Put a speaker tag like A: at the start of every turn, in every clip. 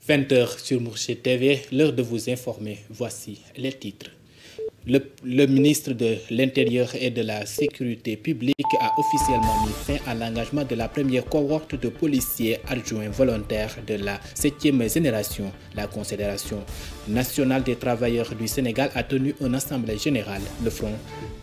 A: 20h sur Mourchid TV, l'heure de vous informer. Voici les titres. Le ministre de l'Intérieur et de la Sécurité publique a officiellement mis fin à l'engagement de la première cohorte de policiers adjoints volontaires de la 7e génération. La Confédération nationale des travailleurs du Sénégal a tenu une assemblée générale. Le front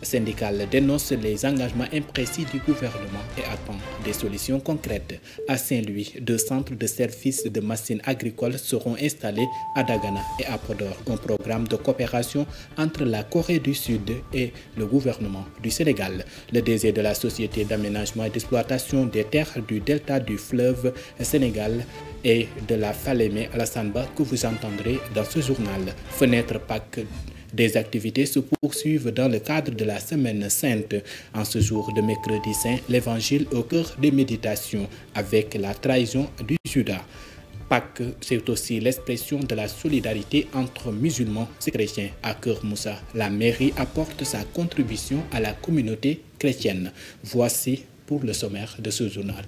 A: syndical dénonce les engagements imprécis du gouvernement et attend des solutions concrètes. À Saint-Louis, 2 centres de services de machines agricoles seront installés à Dagana et à Podor. Un programme de coopération entre la Corée du Sud et le gouvernement du Sénégal. Le DG de la Société d'aménagement et d'exploitation des terres du delta du fleuve Sénégal et de la Falémé Alassane Ba que vous entendrez dans ce journal. Fenêtre Pâques. Des activités se poursuivent dans le cadre de la Semaine Sainte. En ce jour de mercredi saint, l'évangile au cœur des méditations avec la trahison du Judas. Pâques, c'est aussi l'expression de la solidarité entre musulmans et chrétiens. À Cœur Moussa, la mairie apporte sa contribution à la communauté chrétienne. Voici pour le sommaire de ce journal.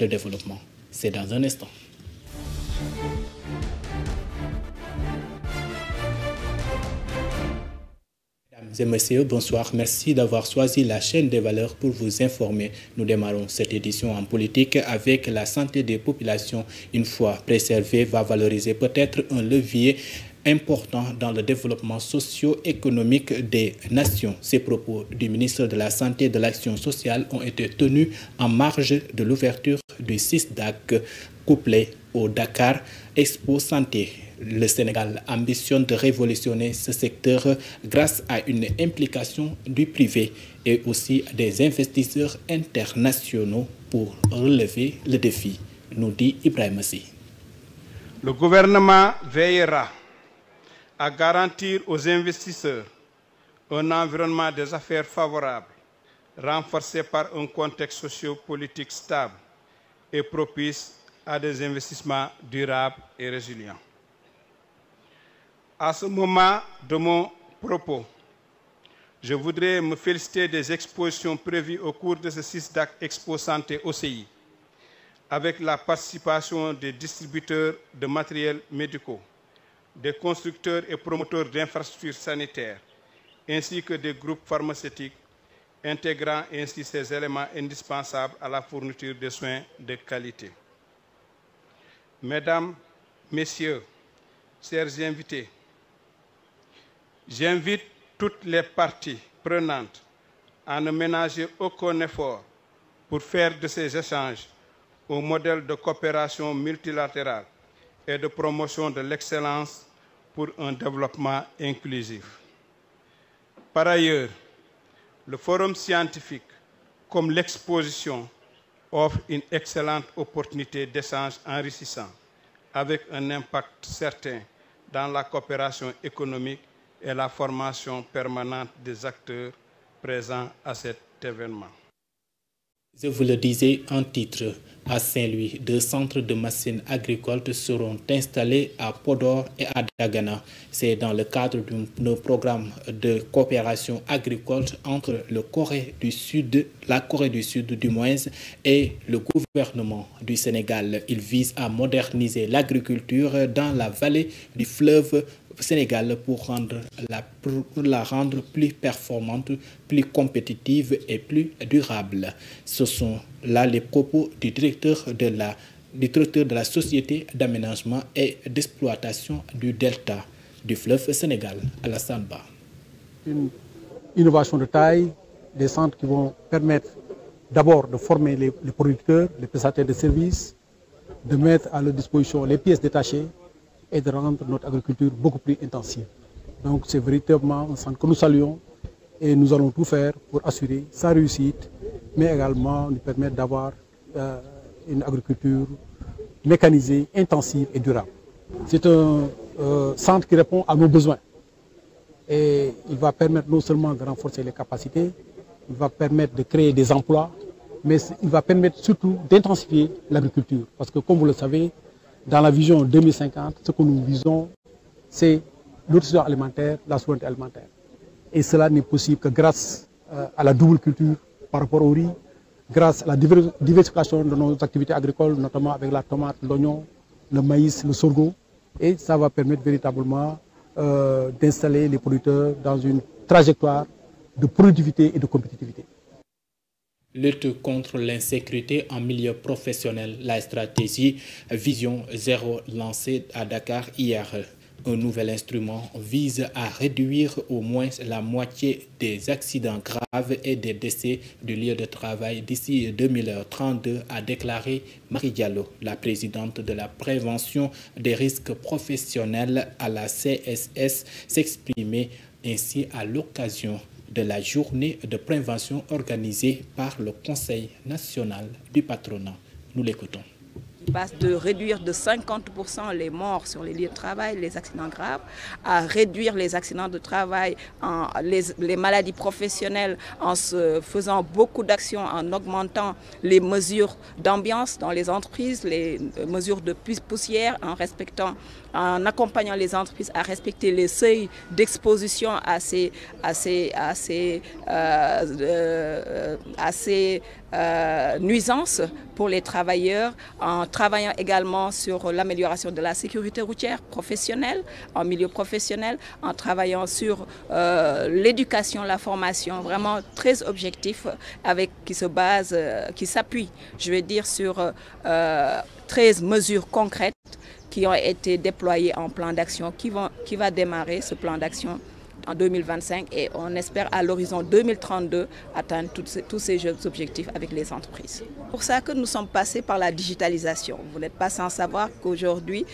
A: Le développement, c'est dans un instant. Mesdames et messieurs, bonsoir. Merci d'avoir choisi la chaîne des valeurs pour vous informer. Nous démarrons cette édition en politique avec la santé des populations. Une fois préservée, va valoriser peut-être un levier important dans le développement socio-économique des nations. Ces propos du ministre de la Santé et de l'Action sociale ont été tenus en marge de l'ouverture du CISDAC couplé au Dakar Expo Santé. Le Sénégal ambitionne de révolutionner ce secteur grâce à une implication du privé et aussi des investisseurs internationaux pour relever le défi, nous dit Ibrahim Sy.
B: Le gouvernement veillera à garantir aux investisseurs un environnement des affaires favorable, renforcé par un contexte socio-politique stable et propice à des investissements durables et résilients. À ce moment de mon propos, je voudrais me féliciter des expositions prévues au cours de ce CISDAC Expo Santé OCI, avec la participation des distributeurs de matériels médicaux, des constructeurs et promoteurs d'infrastructures sanitaires, ainsi que des groupes pharmaceutiques, intégrant ainsi ces éléments indispensables à la fourniture de soins de qualité. Mesdames, Messieurs, chers invités, j'invite toutes les parties prenantes à ne ménager aucun effort pour faire de ces échanges un modèle de coopération multilatérale et de promotion de l'excellence pour un développement inclusif. Par ailleurs, le forum scientifique comme l'exposition offre une excellente opportunité d'échange enrichissant avec un impact certain dans la coopération économique et la formation permanente des acteurs présents à cet événement.
A: Je vous le disais en titre, à Saint-Louis, 2 centres de machines agricoles seront installés à Podor et à Dagana. C'est dans le cadre d'un programme de coopération agricole entre la Corée du Sud du moins, et le gouvernement du Sénégal. Il vise à moderniser l'agriculture dans la vallée du fleuve Sénégal pour la rendre plus performante, plus compétitive et plus durable. Ce sont là les propos du directeur de la Société d'aménagement et d'exploitation du delta du fleuve Sénégal, Alassane Ba.
C: Une innovation de taille, des centres qui vont permettre d'abord de former les producteurs, les prestataires de services, de mettre à leur disposition les pièces détachées et de rendre notre agriculture beaucoup plus intensive. Donc c'est véritablement un centre que nous saluons et nous allons tout faire pour assurer sa réussite, mais également nous permettre d'avoir une agriculture mécanisée, intensive et durable. C'est un centre qui répond à nos besoins et il va permettre non seulement de renforcer les capacités, il va permettre de créer des emplois, mais il va permettre surtout d'intensifier l'agriculture. Parce que comme vous le savez, dans la vision 2050, ce que nous visons, c'est l'autosuffisance alimentaire, la souveraineté alimentaire. Et cela n'est possible que grâce à la double culture par rapport au riz, grâce à la diversification de nos activités agricoles, notamment avec la tomate, l'oignon, le maïs, le sorgho, et ça va permettre véritablement d'installer les producteurs dans une trajectoire de productivité et de compétitivité.
A: Lutte contre l'insécurité en milieu professionnel, la stratégie Vision Zéro lancée à Dakar hier. Un nouvel instrument vise à réduire au moins la moitié des accidents graves et des décès du lieu de travail d'ici 2032, a déclaré Marie Diallo, la présidente de la prévention des risques professionnels à la CSS, s'exprimer ainsi à l'occasion de la journée de prévention organisée par le Conseil national du patronat. Nous l'écoutons.
D: Il passe de réduire de 50% les morts sur les lieux de travail, les accidents graves, à réduire les accidents de travail, les maladies professionnelles en se faisant beaucoup d'actions, en augmentant les mesures d'ambiance dans les entreprises, les mesures de poussière, en accompagnant les entreprises à respecter les seuils d'exposition à ces nuisances pour les travailleurs, en travaillant également sur l'amélioration de la sécurité routière professionnelle, en milieu professionnel, en travaillant sur l'éducation, la formation, vraiment très objectif, qui s'appuie, je vais dire, sur 13 mesures concrètes qui ont été déployées en plan d'action, qui va démarrer ce plan d'action en 2025 et on espère à l'horizon 2032 atteindre tous ces objectifs avec les entreprises. C'est pour ça que nous sommes passés par la digitalisation. Vous n'êtes pas sans savoir qu'aujourd'hui,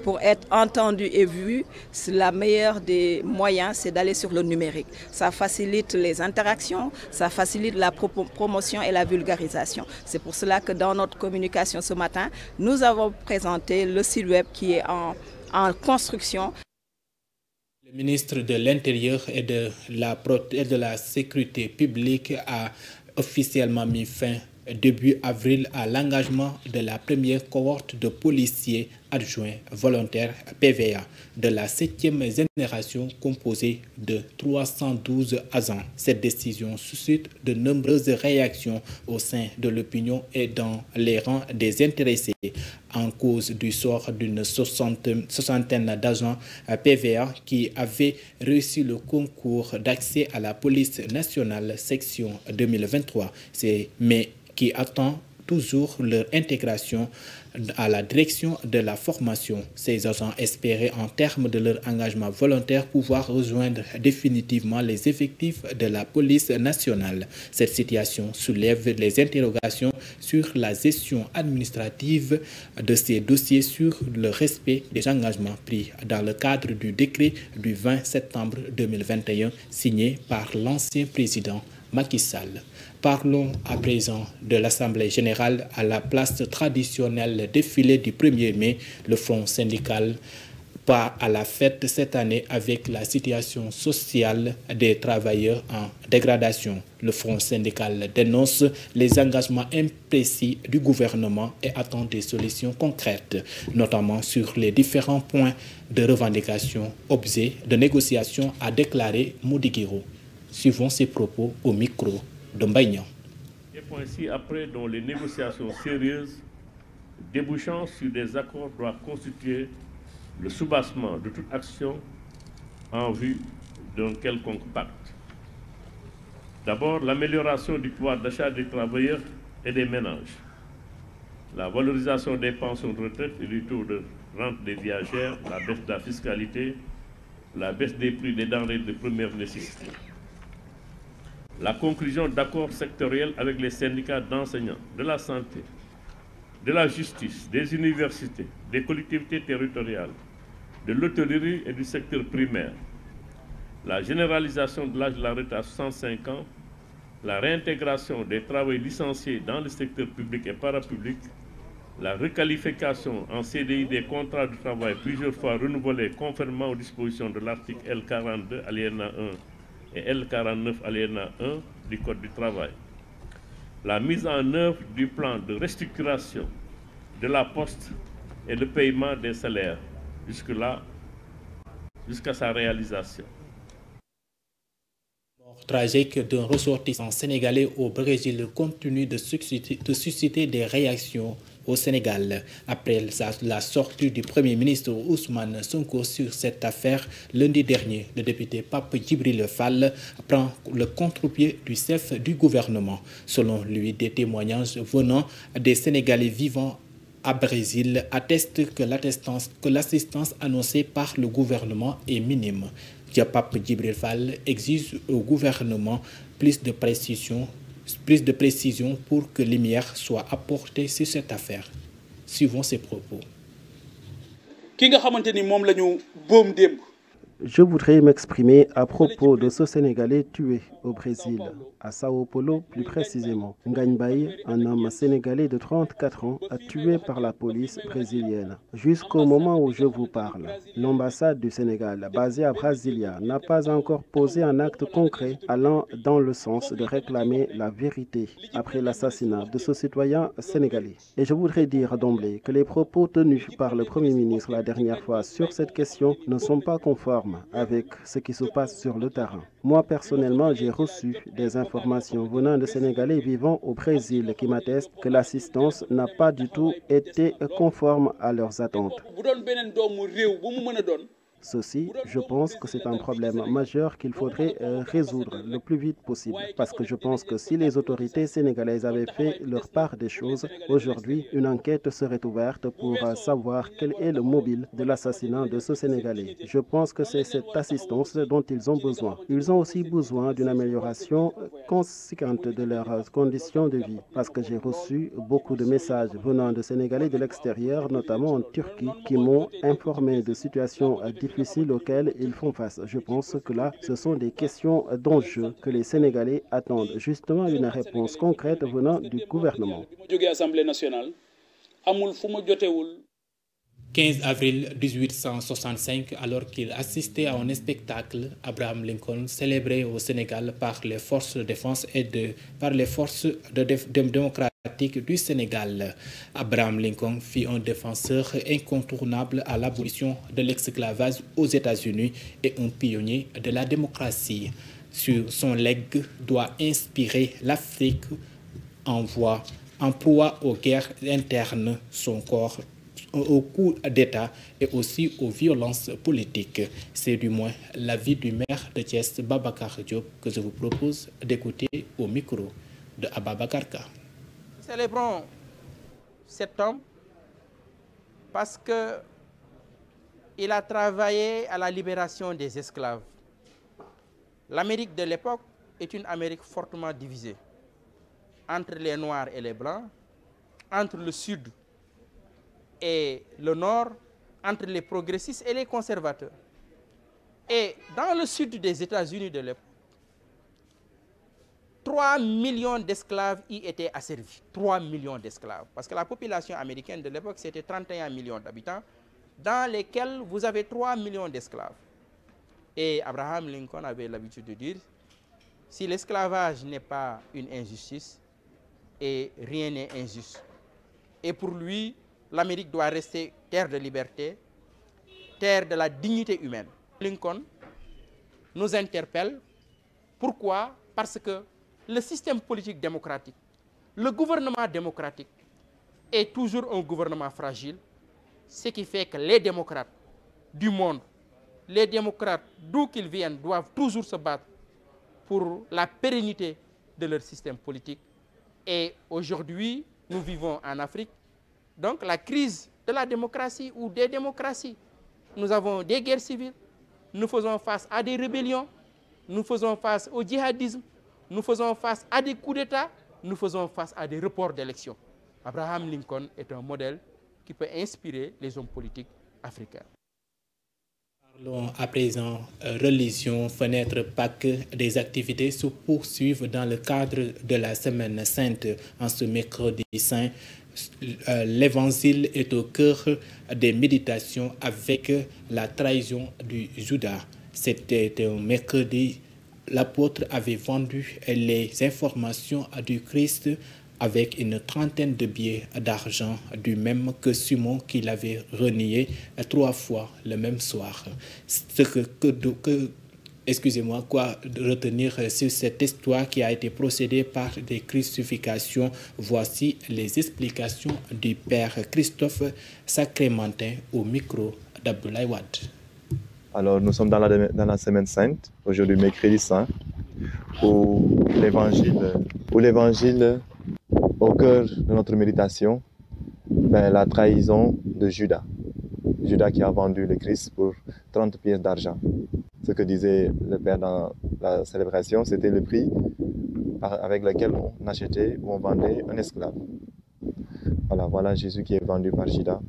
D: pour être entendu et vu, la meilleure des moyens, c'est d'aller sur le numérique. Ça facilite les interactions, ça facilite la promotion et la vulgarisation. C'est pour cela que dans notre communication ce matin, nous avons présenté le site web qui est en construction.
A: Le ministre de l'Intérieur et de la Sécurité publique a officiellement mis fin début avril à l'engagement de la première cohorte de policiers adjoints volontaires PVA de la 7e génération composée de 312 agents. Cette décision suscite de nombreuses réactions au sein de l'opinion et dans les rangs des intéressés en cause du sort d'une soixantaine d'agents PVA qui avaient réussi le concours d'accès à la police nationale section 2023. Mais qui attend toujours leur intégration à la direction de la formation. Ces agents espéraient, en termes de leur engagement volontaire, pouvoir rejoindre définitivement les effectifs de la police nationale. Cette situation soulève les interrogations sur la gestion administrative de ces dossiers, sur le respect des engagements pris dans le cadre du décret du 20 septembre 2021 signé par l'ancien président Macky Sall. Parlons à présent de l'Assemblée générale. À la place traditionnelle défilé du 1er mai, le Front syndical part à la fête cette année avec la situation sociale des travailleurs en dégradation. Le Front syndical dénonce les engagements imprécis du gouvernement et attend des solutions concrètes, notamment sur les différents points de revendication, objets de négociation, a déclaré Moudigiro. Suivons ses propos au micro de Mbaïnian.
E: Des points-ci après dont les négociations sérieuses débouchant sur des accords doivent constituer le soubassement de toute action en vue d'un quelconque pacte. D'abord, l'amélioration du pouvoir d'achat des travailleurs et des ménages, la valorisation des pensions de retraite et du taux de rente des viagères, la baisse de la fiscalité, la baisse des prix des denrées de première nécessité. La conclusion d'accords sectoriels avec les syndicats d'enseignants, de la santé, de la justice, des universités, des collectivités territoriales, de l'hôtellerie et du secteur primaire. La généralisation de l'âge de la retraite à 65 ans, la réintégration des travailleurs licenciés dans le secteur public et parapublic, la requalification en CDI des contrats de travail plusieurs fois renouvelés conformément aux dispositions de l'article L42 alinéa 1 et L49 alinéa 1 du Code du travail. La mise en œuvre du plan de restructuration de la Poste et le paiement des salaires jusqu'à sa réalisation.
A: Tragique d'un ressortissant sénégalais au Brésil continue de susciter des réactions au Sénégal. Après la sortie du Premier ministre Ousmane Sonko sur cette affaire lundi dernier, le député Pape Djibril Fall prend le contre-pied du chef du gouvernement. Selon lui, des témoignages venant des Sénégalais vivant à Brésil attestent que l'assistance annoncée par le gouvernement est minime. Pape Djibril Fall exige au gouvernement plus de précision pour que lumière soit apportée sur cette affaire. Suivons ses propos.
F: Je voudrais m'exprimer à propos de ce Sénégalais tué au Brésil, à Sao Paulo plus précisément. Ngagne Baye, un homme sénégalais de 34 ans, tué par la police brésilienne. Jusqu'au moment où je vous parle, l'ambassade du Sénégal, basée à Brasilia, n'a pas encore posé un acte concret allant dans le sens de réclamer la vérité après l'assassinat de ce citoyen sénégalais. Et je voudrais dire d'emblée que les propos tenus par le Premier ministre la dernière fois sur cette question ne sont pas conformes avec ce qui se passe sur le terrain. Moi, personnellement, j'ai reçu des informations venant de Sénégalais vivant au Brésil qui m'attestent que l'assistance n'a pas du tout été conforme à leurs attentes. Ceci, je pense que c'est un problème majeur qu'il faudrait résoudre le plus vite possible. Parce que je pense que si les autorités sénégalaises avaient fait leur part des choses, aujourd'hui, une enquête serait ouverte pour savoir quel est le mobile de l'assassinat de ce Sénégalais. Je pense que c'est cette assistance dont ils ont besoin. Ils ont aussi besoin d'une amélioration conséquente de leurs conditions de vie. Parce que j'ai reçu beaucoup de messages venant de Sénégalais de l'extérieur, notamment en Turquie, qui m'ont informé de situations difficiles auxquelles ils font face. Je pense que là, ce sont des questions d'enjeu que les Sénégalais attendent justement une réponse concrète venant du gouvernement.
A: 15 avril 1865, alors qu'il assistait à un spectacle, Abraham Lincoln, célébré au Sénégal par les forces de défense et par les forces démocratiques du Sénégal. Abraham Lincoln fut un défenseur incontournable à l'abolition de l'esclavage aux États-Unis et un pionnier de la démocratie. Son legs doit inspirer l'Afrique en proie aux guerres internes, son corps aux coups d'État et aussi aux violences politiques. C'est du moins l'avis du maire de Thiès, Babacar Diop, que je vous propose d'écouter au micro de Ababacar Ka.
G: Célébrons cet homme parce qu'il a travaillé à la libération des esclaves. L'Amérique de l'époque est une Amérique fortement divisée entre les Noirs et les Blancs, entre le Sud et le Nord, entre les progressistes et les conservateurs. Et dans le sud des États-Unis de l'époque, 3 millions d'esclaves y étaient asservis. 3 millions d'esclaves. Parce que la population américaine de l'époque, c'était 31 millions d'habitants, dans lesquels vous avez 3 millions d'esclaves. Et Abraham Lincoln avait l'habitude de dire, si l'esclavage n'est pas une injustice, et rien n'est injuste. Et pour lui, l'Amérique doit rester terre de liberté, terre de la dignité humaine. Lincoln nous interpelle. Pourquoi? Parce que le système politique démocratique, le gouvernement démocratique est toujours un gouvernement fragile, ce qui fait que les démocrates du monde, les démocrates d'où qu'ils viennent, doivent toujours se battre pour la pérennité de leur système politique. Et aujourd'hui, nous vivons en Afrique, donc la crise de la démocratie ou des démocraties. Nous avons des guerres civiles, nous faisons face à des rébellions, nous faisons face au djihadisme, nous faisons face à des coups d'État, nous faisons face à des reports d'élections. Abraham Lincoln est un modèle qui peut inspirer les hommes politiques africains.
A: Parlons à présent religion, fenêtre Pâques. Des activités se poursuivent dans le cadre de la Semaine Sainte. En ce mercredi saint, l'évangile est au cœur des méditations avec la trahison du Judas. C'était un mercredi, l'apôtre avait vendu les informations du Christ avec une trentaine de billets d'argent, du même que Simon qui l'avait renié 3 fois le même soir. Excusez-moi, quoi retenir sur cette histoire qui a été procédée par des crucifixions? Voici les explications du père Christophe Sacrémentin au micro d'Abdoulaye Wade.
H: Alors nous sommes dans la semaine sainte, aujourd'hui mercredi saint, où l'évangile au cœur de notre méditation, la trahison de Judas. Judas qui a vendu le Christ pour 30 pièces d'argent. Ce que disait le Père dans la célébration, c'était le prix avec lequel on achetait ou on vendait un esclave. Voilà Jésus qui est vendu par Judas.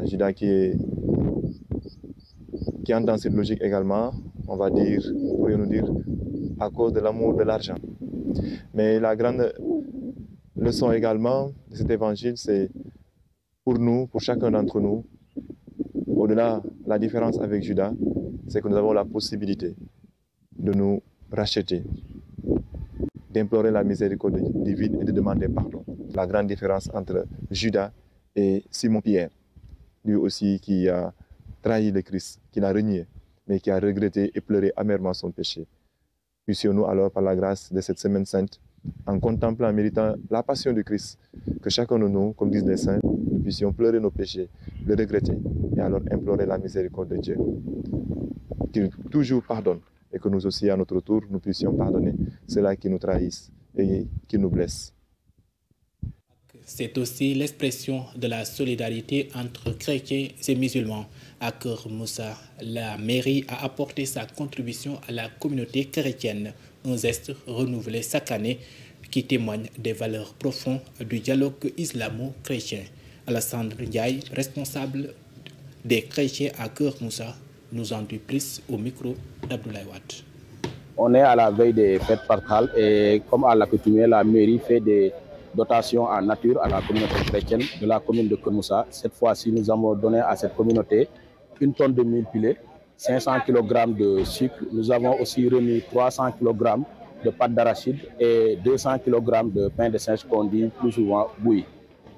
H: Judas qui entre dans cette logique également, pourrions-nous dire, à cause de l'amour de l'argent. Mais la grande leçon également de cet évangile, c'est pour nous, pour chacun d'entre nous, au-delà, la différence avec Judas, c'est que nous avons la possibilité de nous racheter, d'implorer la miséricorde divine et de demander pardon. La grande différence entre Judas et Simon-Pierre, lui aussi qui a trahi le Christ, qui l'a renié, mais qui a regretté et pleuré amèrement son péché. Puissions-nous alors, par la grâce de cette semaine sainte, en contemplant, en méditant la passion du Christ, que chacun de nous, comme disent les saints, nous puissions pleurer nos péchés, les regretter, et alors implorer la miséricorde de Dieu, qu'il toujours pardonne, et que nous aussi, à notre tour, nous puissions pardonner ceux-là qui nous trahissent et qui nous blessent.
A: C'est aussi l'expression de la solidarité entre chrétiens et musulmans. À Keur Moussa, la mairie a apporté sa contribution à la communauté chrétienne, un geste renouvelé chaque année qui témoigne des valeurs profondes du dialogue islamo-chrétien. Alassane Ndiaye, responsable des chrétiens à Keur Moussa, nous en dit plus au micro d'Abdoulaye Wade.
I: On est à la veille des fêtes pascales et comme à l'accoutumée, la mairie fait des dotations en nature à la communauté chrétienne de la commune de Keur Moussa. Cette fois-ci, nous avons donné à cette communauté 1 tonne de mil pilés, 500 kg de sucre. Nous avons aussi remis 300 kg de pâte d'arachide et 200 kg de pain de singe qu'on dit plus souvent bouilli.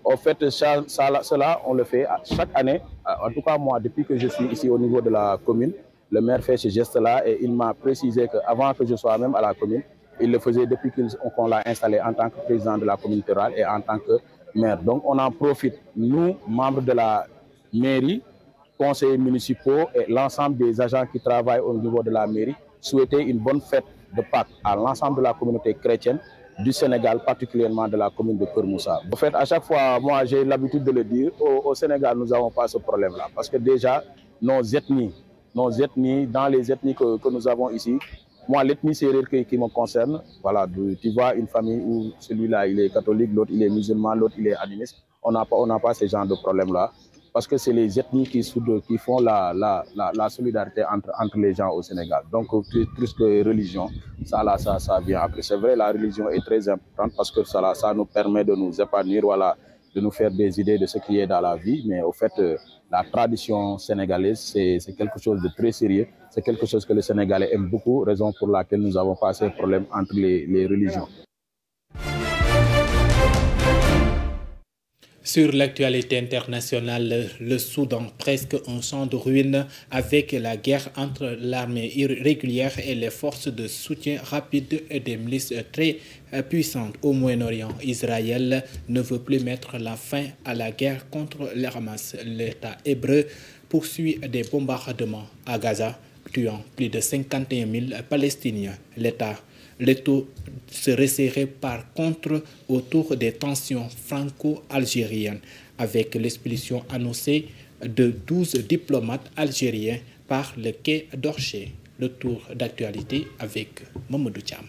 I: En fait, cela, on le fait chaque année. En tout cas, moi, depuis que je suis ici au niveau de la commune, le maire fait ce geste-là et il m'a précisé qu'avant que je sois même à la commune, il le faisait depuis qu'on l'a installé en tant que président de la communauté rurale et en tant que maire. Donc, on en profite, nous, membres de la mairie, conseillers municipaux et l'ensemble des agents qui travaillent au niveau de la mairie, souhaiter une bonne fête de Pâques à l'ensemble de la communauté chrétienne du Sénégal, particulièrement de la commune de Keur Moussa. En fait, à chaque fois, moi j'ai l'habitude de le dire, au Sénégal, nous n'avons pas ce problème-là. Parce que déjà, nos ethnies, dans les ethnies que nous avons ici, moi, l'ethnie sérère qui me concerne, voilà, tu vois une famille où celui-là, il est catholique, l'autre, il est musulman, l'autre, il est animiste. On n'a pas ce genre de problème-là. Parce que c'est les ethnies qui font la solidarité entre les gens au Sénégal. Donc, plus que religion, ça vient après. C'est vrai, la religion est très importante parce que ça nous permet de nous épanouir, voilà, de nous faire des idées de ce qui est dans la vie. Mais au fait, la tradition sénégalaise, c'est quelque chose de très sérieux. C'est quelque chose que les Sénégalais aiment beaucoup, raison pour laquelle nous n'avons pas ces problèmes entre les religions.
A: Sur l'actualité internationale, le Soudan, presque un champ de ruines avec la guerre entre l'armée irrégulière et les forces de soutien rapide et des milices très puissantes au Moyen-Orient. Israël ne veut plus mettre la fin à la guerre contre le Hamas. L'État hébreu poursuit des bombardements à Gaza, tuant plus de 51 000 Palestiniens. L'étau se resserrait par contre autour des tensions franco-algériennes avec l'expulsion annoncée de 12 diplomates algériens par le quai d'Orsay. Le tour d'actualité avec Mamadou Thiam.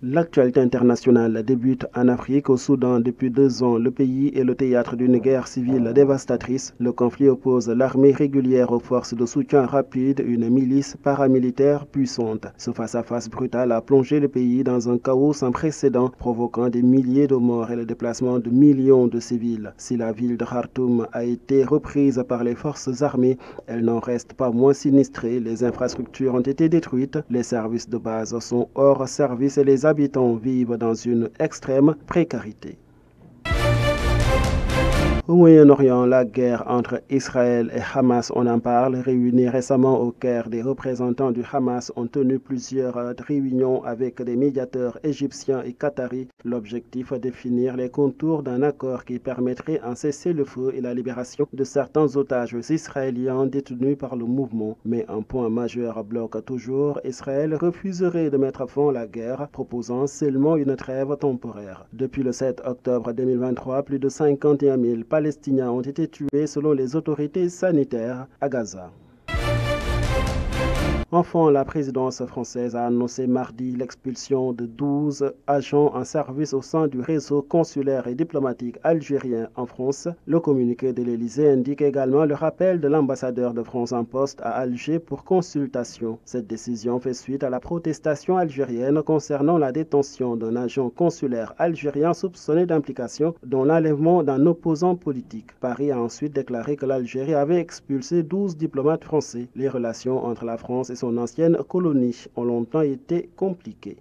F: L'actualité internationale débute en Afrique, au Soudan. Depuis 2 ans, le pays est le théâtre d'une guerre civile dévastatrice. Le conflit oppose l'armée régulière aux forces de soutien rapide, une milice paramilitaire puissante. Ce face-à-face brutal a plongé le pays dans un chaos sans précédent, provoquant des milliers de morts et le déplacement de millions de civils. Si la ville de Khartoum a été reprise par les forces armées, elle n'en reste pas moins sinistrée. Les infrastructures ont été détruites, les services de base sont hors service et les habitants vivent dans une extrême précarité. Au Moyen-Orient, la guerre entre Israël et Hamas, on en parle. Réunis récemment au Caire, des représentants du Hamas ont tenu plusieurs réunions avec des médiateurs égyptiens et qataris. L'objectif est de définir les contours d'un accord qui permettrait un cessez-le-feu et la libération de certains otages israéliens détenus par le mouvement. Mais un point majeur bloque toujours. Israël refuserait de mettre fin à la guerre, proposant seulement une trêve temporaire. Depuis le 7 octobre 2023, plus de 51 000 Palestiniens ont été tués selon les autorités sanitaires à Gaza. Enfin, la présidence française a annoncé mardi l'expulsion de 12 agents en service au sein du réseau consulaire et diplomatique algérien en France. Le communiqué de l'Élysée indique également le rappel de l'ambassadeur de France en poste à Alger pour consultation. Cette décision fait suite à la protestation algérienne concernant la détention d'un agent consulaire algérien soupçonné d'implication dans l'enlèvement d'un opposant politique. Paris a ensuite déclaré que l'Algérie avait expulsé 12 diplomates français. Les relations entre la France et son ancienne colonie ont longtemps été compliquées.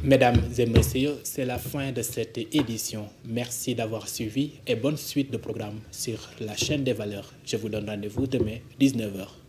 A: Mesdames et messieurs, c'est la fin de cette édition. Merci d'avoir suivi et bonne suite de programme sur la chaîne des valeurs. Je vous donne rendez-vous demain, 19h.